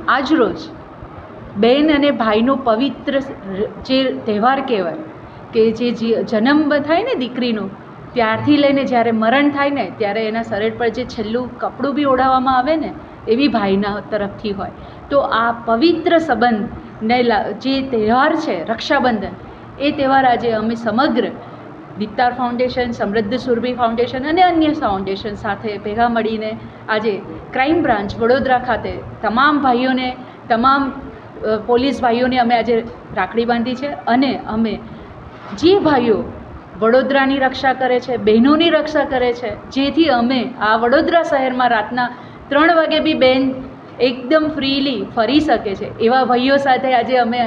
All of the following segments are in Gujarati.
આજરોજ બહેન અને ભાઈનો પવિત્ર જે તહેવાર કહેવાય કે જે જન્મ થાય ને દીકરીનો, ત્યારથી લઈને જ્યારે મરણ થાય ને ત્યારે એના શરીર પર જે છેલ્લું કપડું બી ઓઢાવવામાં આવે ને એ બી ભાઈના તરફથી હોય. તો આ પવિત્ર સંબંધને જે તહેવાર છે રક્ષાબંધન, એ તહેવાર આજે અમે સમગ્ર દીપતાર ફાઉન્ડેશન, સમૃદ્ધ સુરભી ફાઉન્ડેશન અને અન્ય ફાઉન્ડેશન સાથે ભેગા મળીને આજે ક્રાઇમ બ્રાન્ચ વડોદરા ખાતે તમામ ભાઈઓને, તમામ પોલીસ ભાઈઓને અમે આજે રાખડી બાંધી છે. અને અમે જે ભાઈઓ વડોદરાની રક્ષા કરે છે, બહેનોની રક્ષા કરે છે, જેથી અમે આ વડોદરા શહેરમાં રાતના 3 વાગે બી બહેન એકદમ ફ્રીલી ફરી શકે છે, એવા ભાઈઓ સાથે આજે અમે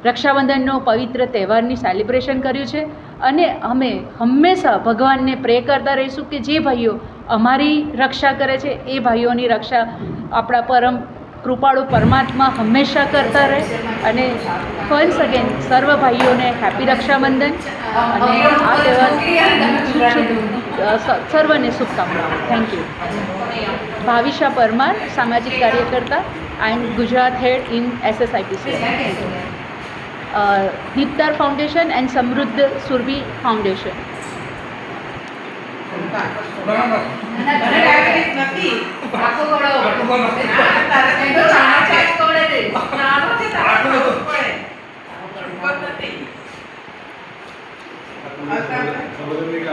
રક્ષાબંધનનો પવિત્ર તહેવારની સેલિબ્રેશન કર્યું છે. અને અમે હંમેશા ભગવાનને પ્રે કરતા રહીશું કે જે ભાઈઓ અમારી રક્ષા કરે છે એ ભાઈઓની રક્ષા આપણા પરમ કૃપાળુ પરમાત્મા હંમેશા કરતા રહે. અને વન્સ અગેન સર્વ ભાઈઓને હેપી રક્ષાબંધન અને આ તહેવાર સર્વને શુભકામનાઓ. Thank you. ભાવિશા પરમાર, સામાજિક કાર્યકર્તા and Gujarat head in SSIPC, Deeptar foundation and Samruddh Surabhi foundation.